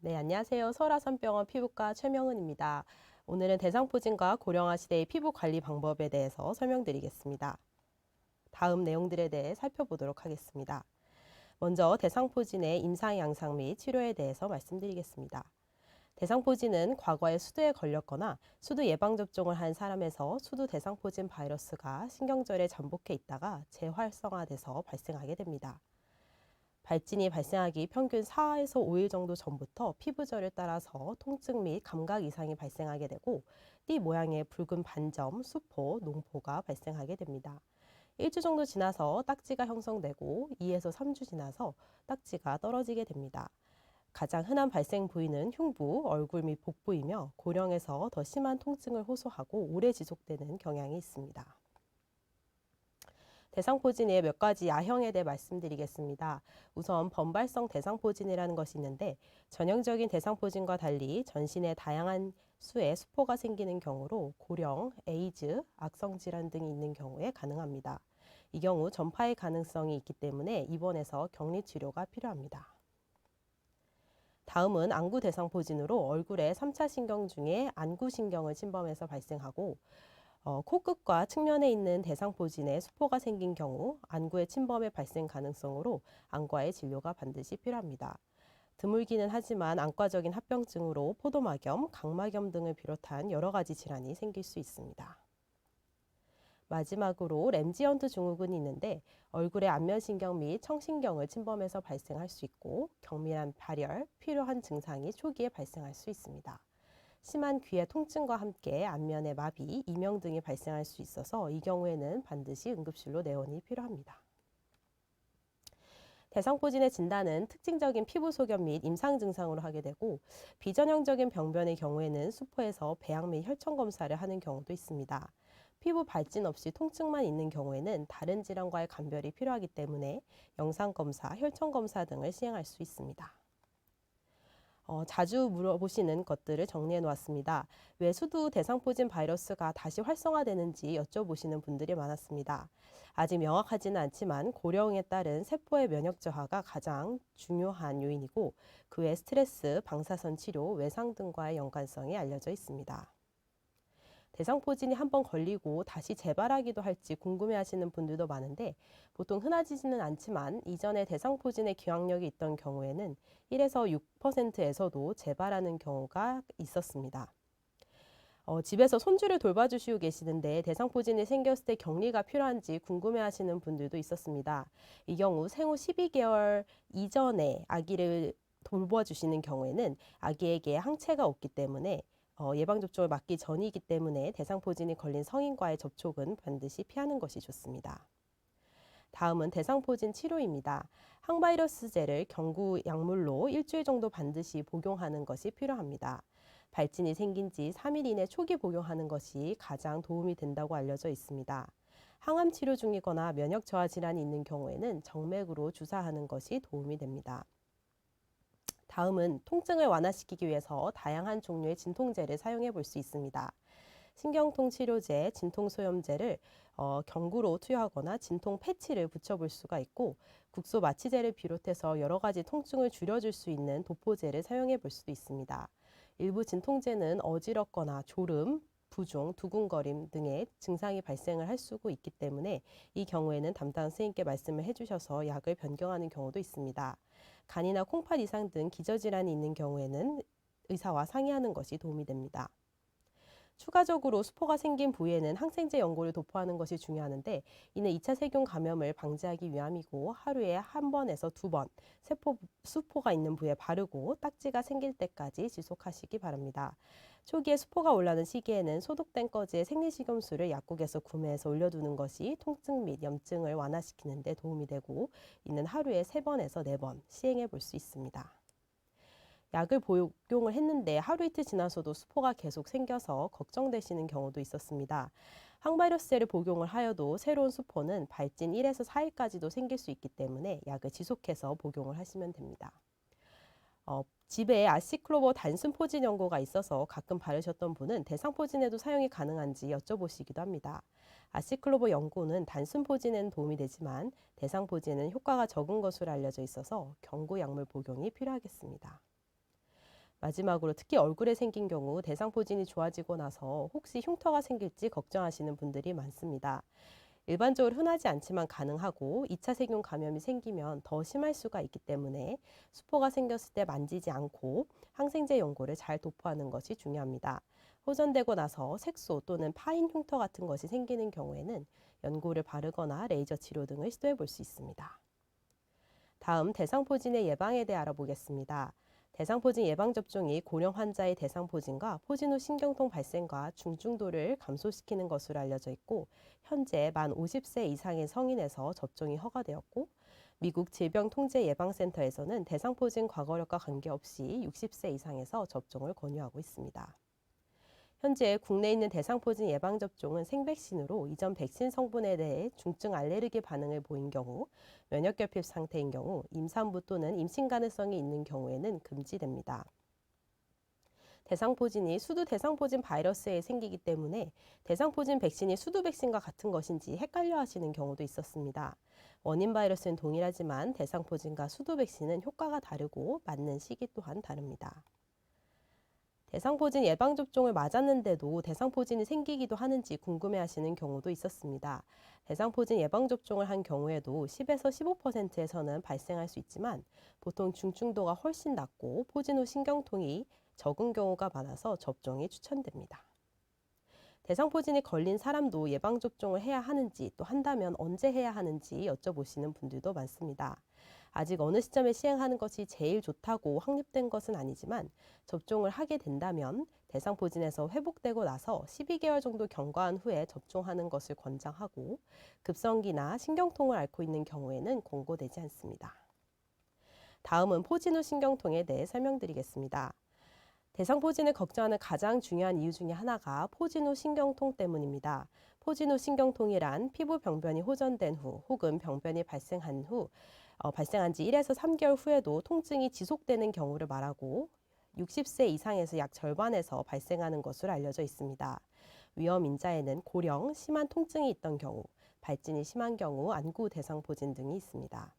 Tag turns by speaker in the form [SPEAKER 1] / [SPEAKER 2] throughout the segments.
[SPEAKER 1] 네, 안녕하세요. 설화산병원 피부과 최명은입니다. 오늘은 대상포진과 고령화 시대의 피부 관리 방법에 대해서 설명드리겠습니다. 다음 내용들에 대해 살펴보도록 하겠습니다. 먼저 대상포진의 임상 양상 및 치료에 대해서 말씀드리겠습니다. 대상포진은 과거에 수두에 걸렸거나 수두 예방접종을 한 사람에서 수두 대상포진 바이러스가 신경절에 잠복해 있다가 재활성화돼서 발생하게 됩니다. 발진이 발생하기 평균 4에서 5일 정도 전부터 피부절을 따라서 통증 및 감각 이상이 발생하게 되고 띠 모양의 붉은 반점, 수포, 농포가 발생하게 됩니다. 1주 정도 지나서 딱지가 형성되고 2에서 3주 지나서 딱지가 떨어지게 됩니다. 가장 흔한 발생 부위는 흉부, 얼굴 및 복부이며 고령에서 더 심한 통증을 호소하고 오래 지속되는 경향이 있습니다. 대상포진의 몇 가지 야형에 대해 말씀드리겠습니다. 우선 범발성 대상포진이라는 것이 있는데 전형적인 대상포진과 달리 전신에 다양한 수의 수포가 생기는 경우로 고령, 에이즈, 악성질환 등이 있는 경우에 가능합니다. 이 경우 전파의 가능성이 있기 때문에 입원해서 격리치료가 필요합니다. 다음은 안구 대상포진으로 얼굴의 3차 신경 중에 안구신경을 침범해서 발생하고 코끝과 측면에 있는 대상포진에 수포가 생긴 경우 안구의 침범의 발생 가능성으로 안과의 진료가 반드시 필요합니다. 드물기는 하지만 안과적인 합병증으로 포도막염, 각막염 등을 비롯한 여러 가지 질환이 생길 수 있습니다. 마지막으로 램지언트 증후군이 있는데 얼굴의 안면신경 및 청신경을 침범해서 발생할 수 있고 경미한 발열, 필요한 증상이 초기에 발생할 수 있습니다. 심한 귀의 통증과 함께 안면의 마비, 이명 등이 발생할 수 있어서 이 경우에는 반드시 응급실로 내원이 필요합니다. 대상포진의 진단은 특징적인 피부 소견 및 임상 증상으로 하게 되고 비전형적인 병변의 경우에는 수포에서 배양 및 혈청 검사를 하는 경우도 있습니다. 피부 발진 없이 통증만 있는 경우에는 다른 질환과의 감별이 필요하기 때문에 영상검사, 혈청검사 등을 시행할 수 있습니다. 자주 물어보시는 것들을 정리해 놓았습니다. 왜 수두 대상포진 바이러스가 다시 활성화되는지 여쭤보시는 분들이 많았습니다. 아직 명확하지는 않지만 고령에 따른 세포의 면역 저하가 가장 중요한 요인이고 그 외 스트레스, 방사선 치료, 외상 등과의 연관성이 알려져 있습니다. 대상포진이 한번 걸리고 다시 재발하기도 할지 궁금해하시는 분들도 많은데 보통 흔하지는 않지만 이전에 대상포진의 기억력이 있던 경우에는 1에서 6%에서도 재발하는 경우가 있었습니다. 집에서 손주를 돌봐주시고 계시는데 대상포진이 생겼을 때 격리가 필요한지 궁금해하시는 분들도 있었습니다. 이 경우 생후 12개월 이전에 아기를 돌봐주시는 경우에는 아기에게 항체가 없기 때문에 예방접종을 맞기 전이기 때문에 대상포진이 걸린 성인과의 접촉은 반드시 피하는 것이 좋습니다. 다음은 대상포진 치료입니다. 항바이러스제를 경구 약물로 일주일 정도 반드시 복용하는 것이 필요합니다. 발진이 생긴 지 3일 이내 초기 복용하는 것이 가장 도움이 된다고 알려져 있습니다. 항암 치료 중이거나 면역 저하 질환이 있는 경우에는 정맥으로 주사하는 것이 도움이 됩니다. 다음은 통증을 완화시키기 위해서 다양한 종류의 진통제를 사용해 볼 수 있습니다. 신경통 치료제, 진통소염제를 경구로 투여하거나 진통 패치를 붙여볼 수가 있고 국소 마취제를 비롯해서 여러 가지 통증을 줄여줄 수 있는 도포제를 사용해 볼 수도 있습니다. 일부 진통제는 어지럽거나 졸음, 부종, 두근거림 등의 증상이 발생을 할 수 있기 때문에 이 경우에는 담당 선생님께 말씀을 해주셔서 약을 변경하는 경우도 있습니다. 간이나 콩팥 이상 등 기저질환이 있는 경우에는 의사와 상의하는 것이 도움이 됩니다. 추가적으로 수포가 생긴 부위에는 항생제 연고를 도포하는 것이 중요하는데 이는 2차 세균 감염을 방지하기 위함이고 하루에 1번에서 2번 수포가 있는 부위에 바르고 딱지가 생길 때까지 지속하시기 바랍니다. 초기에 수포가 올라오는 시기에는 소독된 꺼지에 생리식염수를 약국에서 구매해서 올려두는 것이 통증 및 염증을 완화시키는 데 도움이 되고 이는 하루에 3번에서 4번 시행해 볼 수 있습니다. 약을 복용을 했는데 하루 이틀 지나서도 수포가 계속 생겨서 걱정되시는 경우도 있었습니다. 항바이러스제를 복용을 하여도 새로운 수포는 발진 1에서 4일까지도 생길 수 있기 때문에 약을 지속해서 복용을 하시면 됩니다. 집에 아시클로버 단순 포진 연고가 있어서 가끔 바르셨던 분은 대상포진에도 사용이 가능한지 여쭤보시기도 합니다. 아시클로버 연고는 단순 포진에는 도움이 되지만 대상포진은 효과가 적은 것으로 알려져 있어서 경구 약물 복용이 필요하겠습니다. 마지막으로 특히 얼굴에 생긴 경우 대상포진이 좋아지고 나서 혹시 흉터가 생길지 걱정하시는 분들이 많습니다. 일반적으로 흔하지 않지만 가능하고 2차 세균 감염이 생기면 더 심할 수가 있기 때문에 수포가 생겼을 때 만지지 않고 항생제 연고를 잘 도포하는 것이 중요합니다. 호전되고 나서 색소 또는 파인 흉터 같은 것이 생기는 경우에는 연고를 바르거나 레이저 치료 등을 시도해 볼 수 있습니다. 다음 대상포진의 예방에 대해 알아보겠습니다. 대상포진 예방접종이 고령 환자의 대상포진과 포진 후 신경통 발생과 중증도를 감소시키는 것으로 알려져 있고, 현재 만 50세 이상의 성인에서 접종이 허가되었고, 미국 질병통제예방센터에서는 대상포진 과거력과 관계없이 60세 이상에서 접종을 권유하고 있습니다. 현재 국내에 있는 대상포진 예방접종은 생백신으로 이전 백신 성분에 대해 중증 알레르기 반응을 보인 경우, 면역결핍 상태인 경우, 임산부 또는 임신 가능성이 있는 경우에는 금지됩니다. 대상포진이 수두 대상포진 바이러스에 생기기 때문에 대상포진 백신이 수두 백신과 같은 것인지 헷갈려 하시는 경우도 있었습니다. 원인 바이러스는 동일하지만 대상포진과 수두 백신은 효과가 다르고 맞는 시기 또한 다릅니다. 대상포진 예방접종을 맞았는데도 대상포진이 생기기도 하는지 궁금해하시는 경우도 있었습니다. 대상포진 예방접종을 한 경우에도 10에서 15%에서는 발생할 수 있지만 보통 중증도가 훨씬 낮고 포진 후 신경통이 적은 경우가 많아서 접종이 추천됩니다. 대상포진이 걸린 사람도 예방접종을 해야 하는지 또 한다면 언제 해야 하는지 여쭤보시는 분들도 많습니다. 아직 어느 시점에 시행하는 것이 제일 좋다고 확립된 것은 아니지만 접종을 하게 된다면 대상포진에서 회복되고 나서 12개월 정도 경과한 후에 접종하는 것을 권장하고 급성기나 신경통을 앓고 있는 경우에는 권고되지 않습니다. 다음은 포진 후 신경통에 대해 설명드리겠습니다. 대상포진을 걱정하는 가장 중요한 이유 중에 하나가 포진 후 신경통 때문입니다. 포진 후 신경통이란 피부 병변이 호전된 후 혹은 병변이 발생한 발생한 지 1에서 3개월 후에도 통증이 지속되는 경우를 말하고 60세 이상에서 약 절반에서 발생하는 것으로 알려져 있습니다. 위험 인자에는 고령, 심한 통증이 있던 경우, 발진이 심한 경우, 안구 대상포진 등이 있습니다.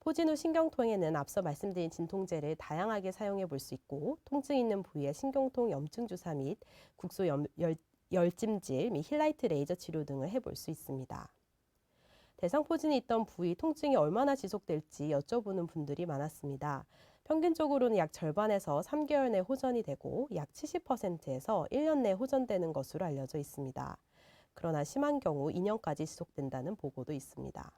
[SPEAKER 1] 포진 후 신경통에는 앞서 말씀드린 진통제를 다양하게 사용해 볼 수 있고, 통증 있는 부위에 신경통 염증 주사 및 국소 열찜질 및 힐라이트 레이저 치료 등을 해볼 수 있습니다. 대상포진이 있던 부위 통증이 얼마나 지속될지 여쭤보는 분들이 많았습니다. 평균적으로는 약 절반에서 3개월 내 호전이 되고 약 70%에서 1년 내 호전되는 것으로 알려져 있습니다. 그러나 심한 경우 2년까지 지속된다는 보고도 있습니다.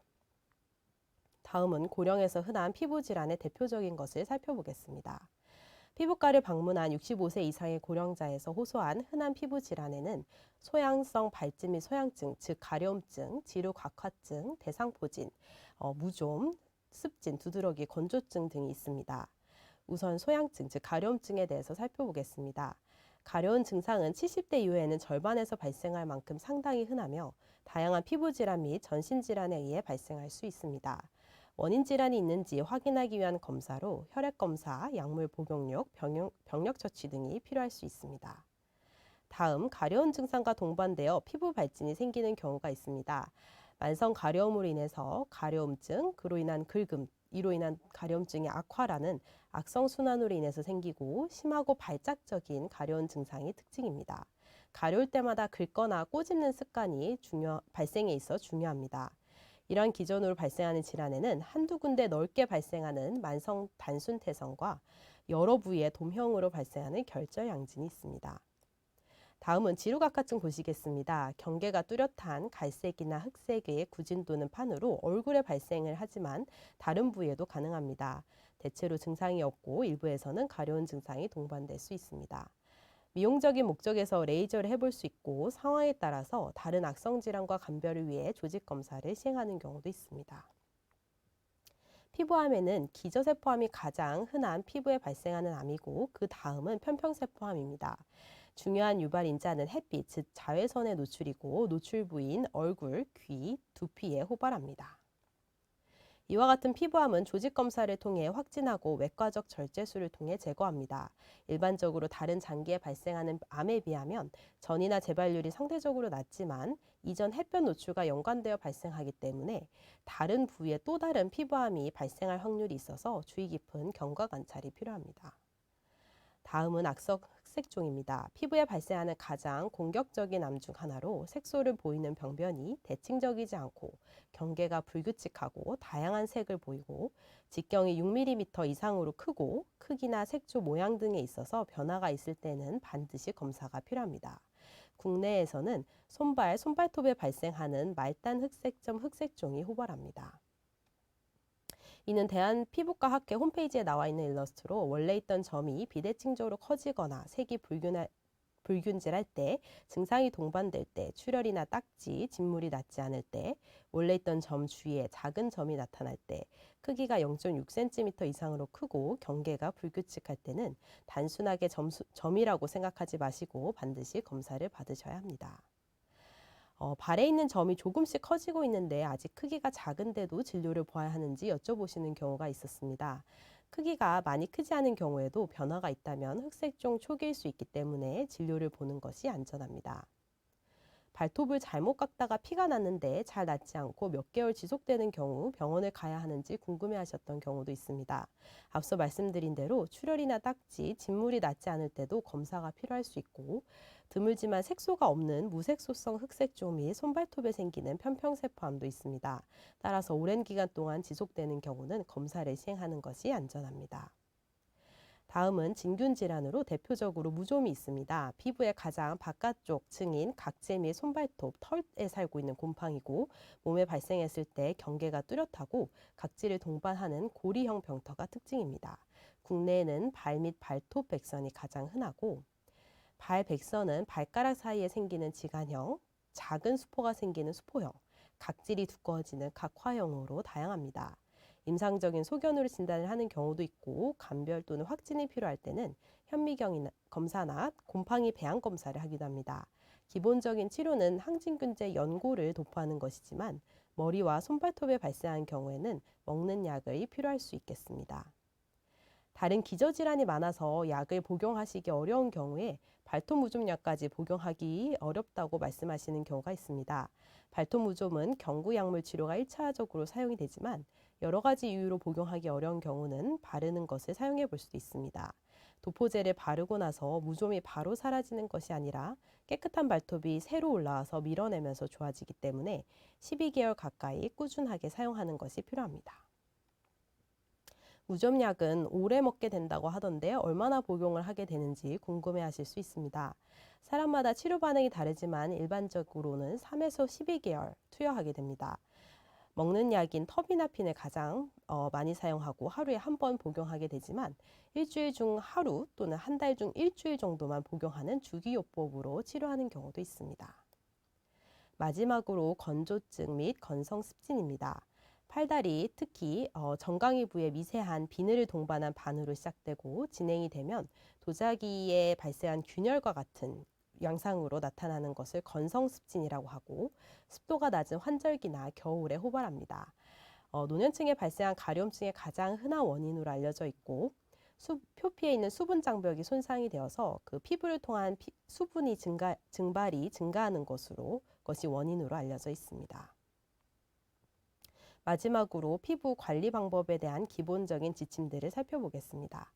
[SPEAKER 1] 다음은 고령에서 흔한 피부 질환의 대표적인 것을 살펴보겠습니다. 피부과를 방문한 65세 이상의 고령자에서 호소한 흔한 피부 질환에는 소양성 발진 및 소양증, 즉 가려움증, 지루각화증, 대상포진, 무좀, 습진, 두드러기, 건조증 등이 있습니다. 우선 소양증, 즉 가려움증에 대해서 살펴보겠습니다. 가려운 증상은 70대 이후에는 절반에서 발생할 만큼 상당히 흔하며 다양한 피부 질환 및 전신 질환에 의해 발생할 수 있습니다. 원인 질환이 있는지 확인하기 위한 검사로 혈액 검사, 약물 복용력, 병력 처치 등이 필요할 수 있습니다. 다음, 가려운 증상과 동반되어 피부 발진이 생기는 경우가 있습니다. 만성 가려움으로 인해서 가려움증, 그로 인한 긁음, 이로 인한 가려움증의 악화라는 악성 순환으로 인해서 생기고 심하고 발작적인 가려운 증상이 특징입니다. 가려울 때마다 긁거나 꼬집는 습관이 발생에 있어 중요합니다. 이러한 기전으로 발생하는 질환에는 한두 군데 넓게 발생하는 만성 단순 태성과 여러 부위의 돔형으로 발생하는 결절양진이 있습니다. 다음은 지루각화증 보시겠습니다. 경계가 뚜렷한 갈색이나 흑색의 구진 또는 판으로 얼굴에 발생을 하지만 다른 부위에도 가능합니다. 대체로 증상이 없고 일부에서는 가려운 증상이 동반될 수 있습니다. 미용적인 목적에서 레이저를 해볼 수 있고 상황에 따라서 다른 악성 질환과 감별을 위해 조직 검사를 시행하는 경우도 있습니다. 피부암에는 기저세포암이 가장 흔한 피부에 발생하는 암이고 그 다음은 편평세포암입니다. 중요한 유발 인자는 햇빛, 즉 자외선의 노출이고 노출 부위인 얼굴, 귀, 두피에 호발합니다. 이와 같은 피부암은 조직 검사를 통해 확진하고 외과적 절제술을 통해 제거합니다. 일반적으로 다른 장기에 발생하는 암에 비하면 전이나 재발률이 상대적으로 낮지만 이전 햇볕 노출과 연관되어 발생하기 때문에 다른 부위에 또 다른 피부암이 발생할 확률이 있어서 주의 깊은 경과 관찰이 필요합니다. 다음은 악성 흑색종입니다. 피부에 발생하는 가장 공격적인 암 중 하나로 색소를 보이는 병변이 대칭적이지 않고 경계가 불규칙하고 다양한 색을 보이고 직경이 6mm 이상으로 크고 크기나 색조 모양 등에 있어서 변화가 있을 때는 반드시 검사가 필요합니다. 국내에서는 손발톱에 발생하는 말단 흑색점 흑색종이 호발합니다. 이는 대한피부과학회 홈페이지에 나와 있는 일러스트로 원래 있던 점이 비대칭적으로 커지거나 색이 불균질할 때, 증상이 동반될 때, 출혈이나 딱지, 진물이 낫지 않을 때, 원래 있던 점 주위에 작은 점이 나타날 때, 크기가 0.6cm 이상으로 크고 경계가 불규칙할 때는 단순하게 점이라고 생각하지 마시고 반드시 검사를 받으셔야 합니다. 발에 있는 점이 조금씩 커지고 있는데 아직 크기가 작은데도 진료를 보아야 하는지 여쭤보시는 경우가 있었습니다. 크기가 많이 크지 않은 경우에도 변화가 있다면 흑색종 초기일 수 있기 때문에 진료를 보는 것이 안전합니다. 발톱을 잘못 깎다가 피가 났는데 잘 낫지 않고 몇 개월 지속되는 경우 병원을 가야 하는지 궁금해하셨던 경우도 있습니다. 앞서 말씀드린 대로 출혈이나 딱지, 진물이 낫지 않을 때도 검사가 필요할 수 있고 드물지만 색소가 없는 무색소성 흑색종 및 손발톱에 생기는 편평세포암도 있습니다. 따라서 오랜 기간 동안 지속되는 경우는 검사를 시행하는 것이 안전합니다. 다음은 진균 질환으로 대표적으로 무좀이 있습니다. 피부의 가장 바깥쪽 층인 각재 및 손발톱, 털에 살고 있는 곰팡이고 몸에 발생했을 때 경계가 뚜렷하고 각질을 동반하는 고리형 병터가 특징입니다. 국내에는 발 및 발톱 백선이 가장 흔하고 발 백선은 발가락 사이에 생기는 지간형, 작은 수포가 생기는 수포형, 각질이 두꺼워지는 각화형으로 다양합니다. 임상적인 소견으로 진단을 하는 경우도 있고 감별 또는 확진이 필요할 때는 현미경 검사나 곰팡이 배양 검사를 하기도 합니다. 기본적인 치료는 항진균제 연고를 도포하는 것이지만 머리와 손발톱에 발생한 경우에는 먹는 약이 필요할 수 있겠습니다. 다른 기저질환이 많아서 약을 복용하시기 어려운 경우에 발톱 무좀약까지 복용하기 어렵다고 말씀하시는 경우가 있습니다. 발톱 무좀은 경구약물 치료가 1차적으로 사용이 되지만 여러 가지 이유로 복용하기 어려운 경우는 바르는 것을 사용해 볼 수도 있습니다. 도포제를 바르고 나서 무좀이 바로 사라지는 것이 아니라 깨끗한 발톱이 새로 올라와서 밀어내면서 좋아지기 때문에 12개월 가까이 꾸준하게 사용하는 것이 필요합니다. 무좀약은 오래 먹게 된다고 하던데 얼마나 복용을 하게 되는지 궁금해 하실 수 있습니다. 사람마다 치료 반응이 다르지만 일반적으로는 3에서 12개월 투여하게 됩니다. 먹는 약인 터비나핀을 가장 많이 사용하고 하루에 한 번 복용하게 되지만 일주일 중 하루 또는 한 달 중 일주일 정도만 복용하는 주기요법으로 치료하는 경우도 있습니다. 마지막으로 건조증 및 건성습진입니다. 팔다리, 특히 정강이 부에 미세한 비늘을 동반한 반으로 시작되고 진행이 되면 도자기에 발생한 균열과 같은 양상으로 나타나는 것을 건성습진이라고 하고 습도가 낮은 환절기나 겨울에 호발합니다. 노년층에 발생한 가려움증의 가장 흔한 원인으로 알려져 있고 표피에 있는 수분 장벽이 손상이 되어서 그 피부를 통한 수분이 증발이 증가하는 것이 원인으로 알려져 있습니다. 마지막으로 피부 관리 방법에 대한 기본적인 지침들을 살펴보겠습니다.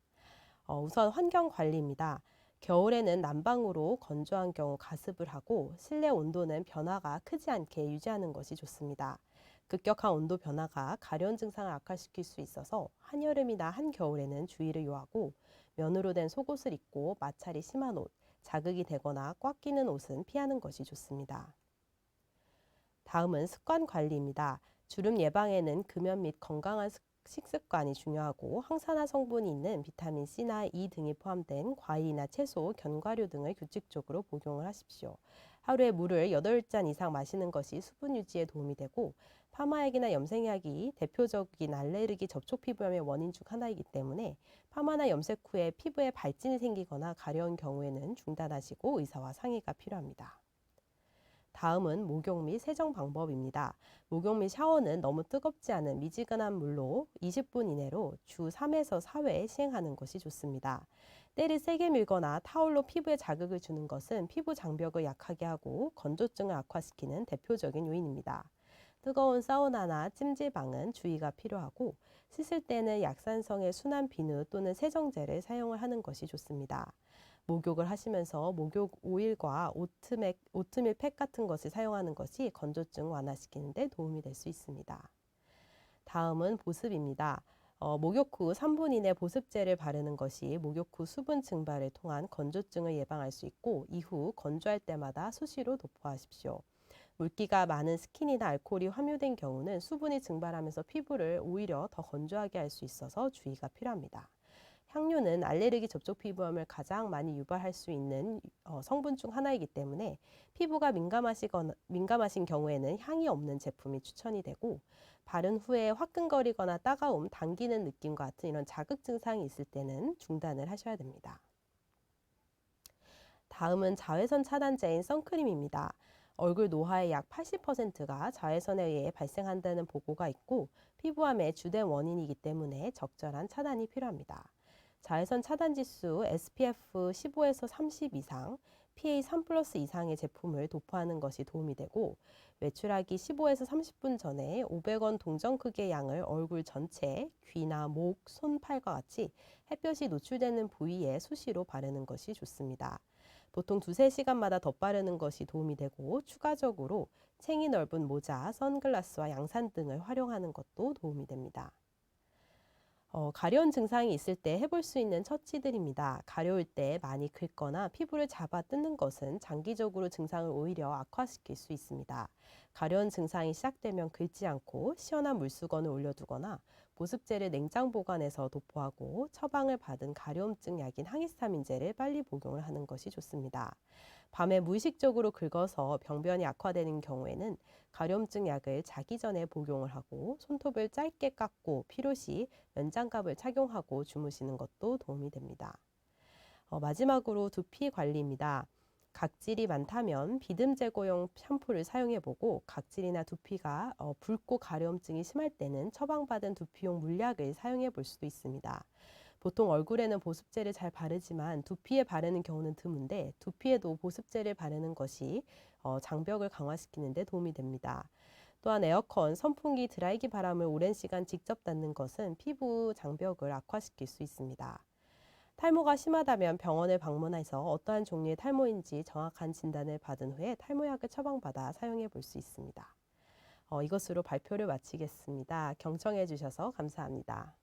[SPEAKER 1] 우선 환경 관리입니다. 겨울에는 난방으로 건조한 경우 가습을 하고 실내 온도는 변화가 크지 않게 유지하는 것이 좋습니다. 급격한 온도 변화가 가려운 증상을 악화시킬 수 있어서 한여름이나 한겨울에는 주의를 요하고 면으로 된 속옷을 입고 마찰이 심한 옷, 자극이 되거나 꽉 끼는 옷은 피하는 것이 좋습니다. 다음은 습관 관리입니다. 주름 예방에는 금연 및 건강한 식습관이 중요하고 항산화 성분이 있는 비타민 C나 E 등이 포함된 과일이나 채소, 견과류 등을 규칙적으로 복용을 하십시오. 하루에 물을 8잔 이상 마시는 것이 수분 유지에 도움이 되고 파마약이나 염색약이 대표적인 알레르기 접촉 피부염의 원인 중 하나이기 때문에 파마나 염색 후에 피부에 발진이 생기거나 가려운 경우에는 중단하시고 의사와 상의가 필요합니다. 다음은 목욕 및 세정 방법입니다. 목욕 및 샤워는 너무 뜨겁지 않은 미지근한 물로 20분 이내로 주 3에서 4회 시행하는 것이 좋습니다. 때를 세게 밀거나 타올로 피부에 자극을 주는 것은 피부 장벽을 약하게 하고 건조증을 악화시키는 대표적인 요인입니다. 뜨거운 사우나나 찜질방은 주의가 필요하고 씻을 때는 약산성의 순한 비누 또는 세정제를 사용을 하는 것이 좋습니다. 목욕을 하시면서 목욕 오일과 오트밀 팩 같은 것을 사용하는 것이 건조증 완화시키는 데 도움이 될 수 있습니다. 다음은 보습입니다. 목욕 후 3분 이내 보습제를 바르는 것이 목욕 후 수분 증발을 통한 건조증을 예방할 수 있고 이후 건조할 때마다 수시로 도포하십시오. 물기가 많은 스킨이나 알코올이 함유된 경우는 수분이 증발하면서 피부를 오히려 더 건조하게 할 수 있어서 주의가 필요합니다. 향료는 알레르기 접촉 피부염을 가장 많이 유발할 수 있는 성분 중 하나이기 때문에 피부가 민감하신 경우에는 향이 없는 제품이 추천이 되고 바른 후에 화끈거리거나 따가움, 당기는 느낌과 같은 이런 자극 증상이 있을 때는 중단을 하셔야 됩니다. 다음은 자외선 차단제인 선크림입니다. 얼굴 노화의 약 80%가 자외선에 의해 발생한다는 보고가 있고 피부암의 주된 원인이기 때문에 적절한 차단이 필요합니다. 자외선 차단 지수 SPF 15에서 30 이상, PA 3+ 이상의 제품을 도포하는 것이 도움이 되고 외출하기 15에서 30분 전에 500원 동전 크기의 양을 얼굴 전체, 귀나 목, 손, 팔과 같이 햇볕이 노출되는 부위에 수시로 바르는 것이 좋습니다. 보통 2~3시간마다 덧바르는 것이 도움이 되고 추가적으로 챙이 넓은 모자, 선글라스와 양산 등을 활용하는 것도 도움이 됩니다. 가려운 증상이 있을 때 해볼 수 있는 처치들입니다. 가려울 때 많이 긁거나 피부를 잡아 뜯는 것은 장기적으로 증상을 오히려 악화시킬 수 있습니다. 가려운 증상이 시작되면 긁지 않고 시원한 물수건을 올려두거나 보습제를 냉장 보관해서 도포하고 처방을 받은 가려움증 약인 항히스타민제를 빨리 복용을 하는 것이 좋습니다. 밤에 무의식적으로 긁어서 병변이 악화되는 경우에는 가려움증 약을 자기 전에 복용을 하고 손톱을 짧게 깎고 필요시 면장갑을 착용하고 주무시는 것도 도움이 됩니다. 마지막으로 두피 관리입니다. 각질이 많다면 비듬 제거용 샴푸를 사용해보고 각질이나 두피가 붉고 가려움증이 심할 때는 처방받은 두피용 물약을 사용해 볼 수도 있습니다. 보통 얼굴에는 보습제를 잘 바르지만 두피에 바르는 경우는 드문데 두피에도 보습제를 바르는 것이 장벽을 강화시키는 데 도움이 됩니다. 또한 에어컨, 선풍기, 드라이기 바람을 오랜 시간 직접 닿는 것은 피부 장벽을 악화시킬 수 있습니다. 탈모가 심하다면 병원을 방문해서 어떠한 종류의 탈모인지 정확한 진단을 받은 후에 탈모약을 처방받아 사용해 볼 수 있습니다. 이것으로 발표를 마치겠습니다. 경청해 주셔서 감사합니다.